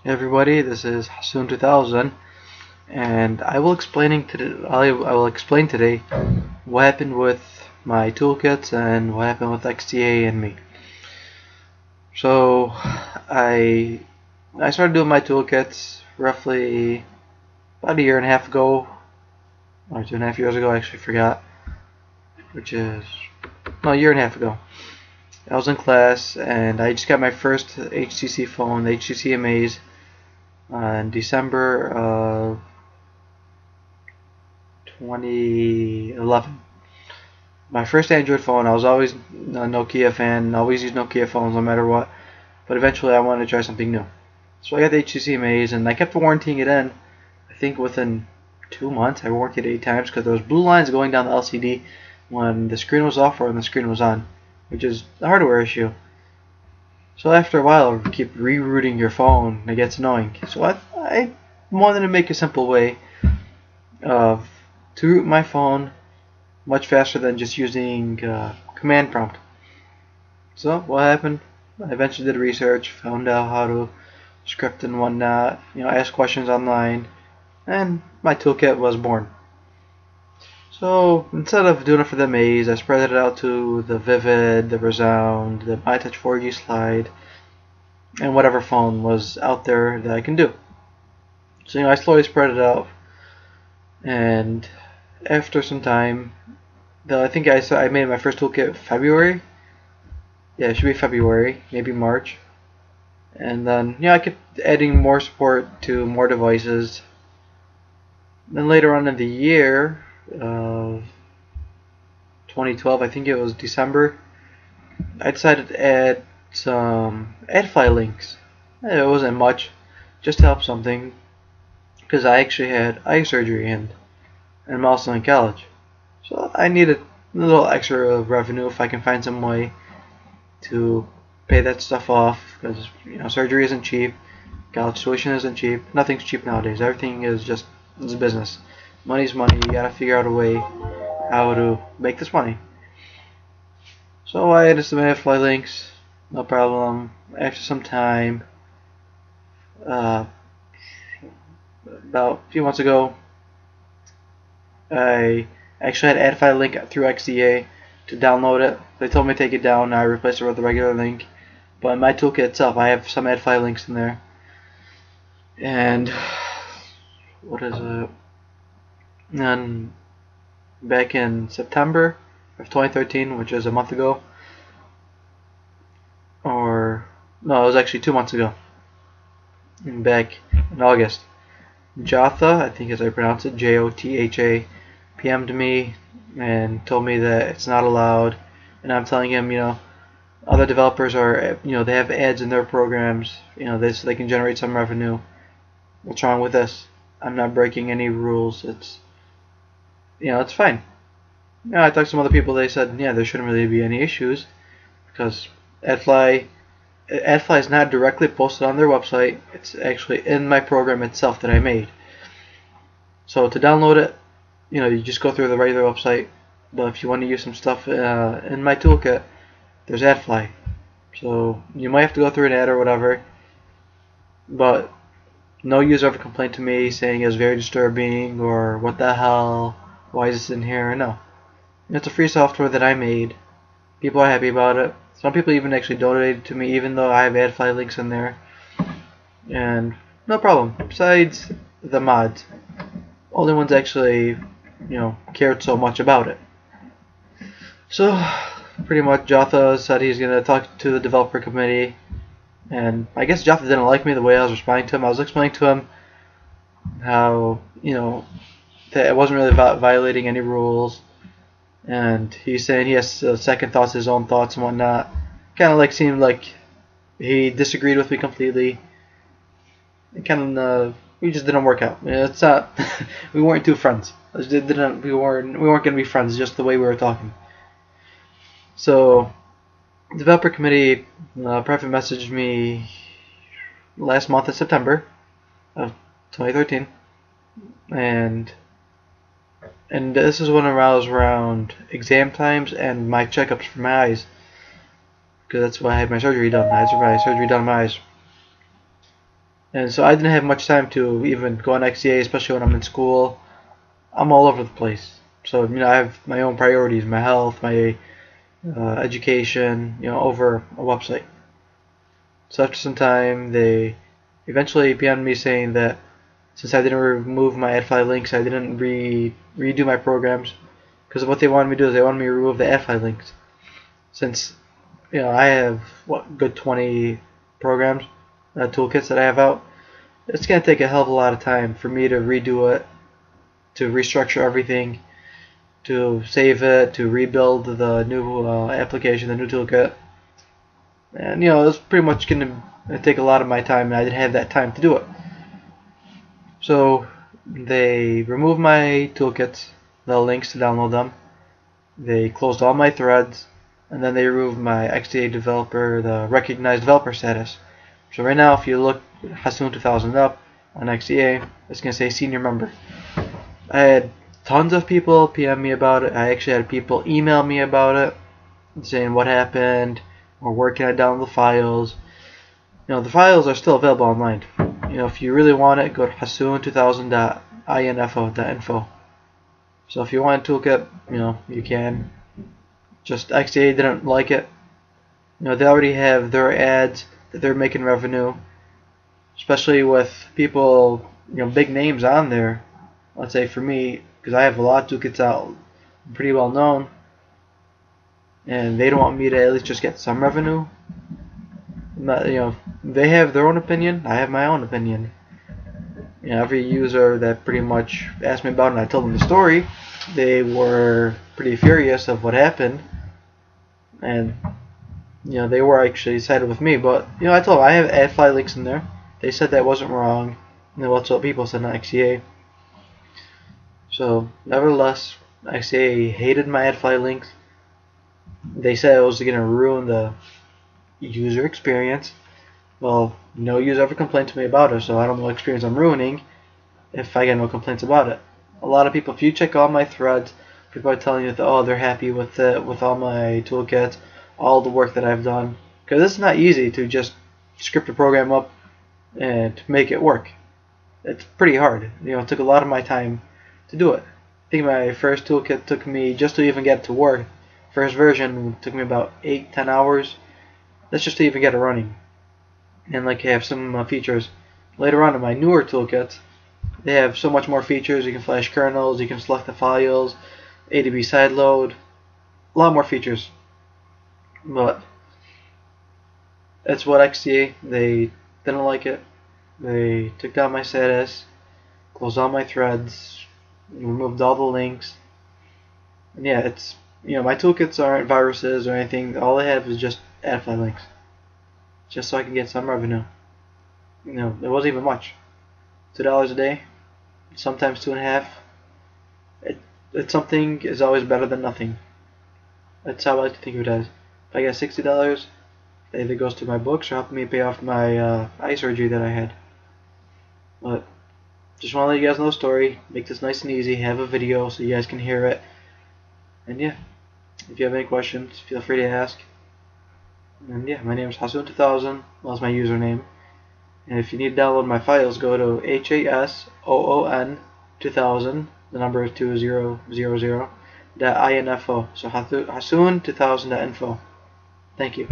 Hey everybody, this is Hasoon2000, and I will explain today what happened with my toolkits and what happened with XDA and me. So I started doing my toolkits roughly about a year and a half ago, or 2.5 years ago. I actually forgot, which is no, a year and a half ago. I was in class and I just got my first HTC phone, the HTC Amaze, in December of 2011. My first Android phone. I was always a Nokia fan, always used Nokia phones no matter what, but eventually I wanted to try something new. So I got the HTC Amaze and I kept warrantying it in. I think within 2 months I warranted it 8 times because there was blue lines going down the LCD when the screen was off or when the screen was on, which is a hardware issue. So after a while, you keep rerouting your phone, it gets annoying. So I wanted to make a simple way of to root my phone much faster than just using command prompt. So what happened? I eventually did research, found out how to script and whatnot, ask questions online, and my toolkit was born. So instead of doing it for the Maze, I spread it out to the Vivid, the Resound, the MyTouch 4G Slide, and whatever phone was out there that I can do. So I slowly spread it out, and after some time, I think I made my first toolkit February. Yeah, it should be February, maybe March. And then I kept adding more support to more devices. Then later on in the year of 2012, I think it was December, I decided to add some AdFly links. It wasn't much, just to help something, because I actually had eye surgery and I'm also in college. So I needed a little extra revenue if I can find some way to pay that stuff off, because surgery isn't cheap, college tuition isn't cheap, nothing's cheap nowadays. Everything is just it's business. Money's money. You gotta figure out a way how to make this money. So I added some AdFly links, no problem. After some time, about a few months ago, I actually had AdFly link through XDA to download it. They told me to take it down. I replaced it with a regular link. But in my toolkit itself, I have some AdFly links in there. And what is it? And back in September of 2013, which is a month ago, or no, it was actually 2 months ago. And back in August, Jotha, I think as I pronounce it, Jotha, PM'd me and told me that it's not allowed, and I'm telling him, other developers are, they have ads in their programs, so they can generate some revenue. What's wrong with this? I'm not breaking any rules. It's fine. I talked to some other people. They said, there shouldn't really be any issues because AdFly is not directly posted on their website. It's actually in my program itself that I made. So to download it, you just go through the regular website. But if you want to use some stuff in my toolkit, there's AdFly. So you might have to go through an ad or whatever. But no user ever complained to me saying it was very disturbing or what the hell, why is this in here? No. It's a free software that I made. People are happy about it. Some people even actually donated to me even though I have AdFly links in there. And no problem. Besides the mods. Only ones actually, cared so much about it. So pretty much Jotha said he's going to talk to the developer committee. And I guess Jotha didn't like me the way I was responding to him. I was explaining to him how, that it wasn't really violating any rules. And he's saying he has second thoughts, his own thoughts and whatnot. Kind of seemed like he disagreed with me completely. It we just didn't work out. It's not, we weren't two friends. We weren't going to be friends, just the way we were talking. So developer committee private messaged me last month in September of 2013, and this is when I was around exam times and my checkups for my eyes, because that's when I had my surgery done. I had my surgery done on my eyes. And so I didn't have much time to even go on XDA, especially when I'm in school. I'm all over the place. So I have my own priorities, my health, my education, over a website. So after some time, they eventually PM'd me saying that since I didn't remove my add file links, I didn't redo my programs. Because what they wanted me to do is they wanted me to remove the add file links. Since I have good 20 programs, toolkits that I have out. It's gonna take a hell of a lot of time for me to redo it, to restructure everything, to save it, to rebuild the new application, the new toolkit. And it's pretty much gonna take a lot of my time, and I didn't have that time to do it. So they removed my toolkits, the links to download them. They closed all my threads, and then they removed my XDA developer, the recognized developer status. So right now, if you look Hasoon2000 up on XDA, it's gonna say senior member. I had tons of people PM me about it. I actually had people email me about it, saying what happened, or where can I download the files. The files are still available online. If you really want it, go to Hasoon2000.info. So if you want a toolkit, you can. Just XDA didn't like it. They already have their ads that they're making revenue, especially with people, big names on there. Let's say for me, because I have a lot of toolkits out, I'm pretty well known, and they don't want me to at least just get some revenue. They have their own opinion. I have my own opinion. Every user that pretty much asked me about it and I told them the story, they were pretty furious of what happened, and they were actually sided with me. But I told them I have add file links in there. They said that wasn't wrong, and that's what people said on XDA. So nevertheless, XDA hated my add file links. They said it was going to ruin the user experience. Well, no user ever complained to me about it, so I don't know what experience I'm ruining if I get no complaints about it. A lot of people, if you check all my threads, people are telling you that, oh, they're happy with it, with all my toolkits, all the work that I've done. Because it's not easy to just script a program up and make it work. It's pretty hard. It took a lot of my time to do it. I think my first toolkit took me, just to even get it to work, first version took me about 8-10 hours. That's just to even get it running. And I have some features later on in my newer toolkits. They have so much more features. You can flash kernels, you can select the files, ADB sideload, a lot more features. But that's what XDA, they didn't like it. They took down my status, closed all my threads, removed all the links. And yeah, it's my toolkits aren't viruses or anything. All I have is just add file links, just so I can get some revenue. It wasn't even much. $2 a day, sometimes 2.5. It's something is always better than nothing. That's how I like to think of it as. If I get $60, it either goes to my books or help me pay off my eye surgery that I had. But just want to let you guys know the story. Make this nice and easy. Have a video so you guys can hear it. And yeah, if you have any questions, feel free to ask. And yeah, my name is Hasoon2000. That's my username. And if you need to download my files, go to Hasoon2000. The number is 2000.info. So Hasoon2000.info. Thank you.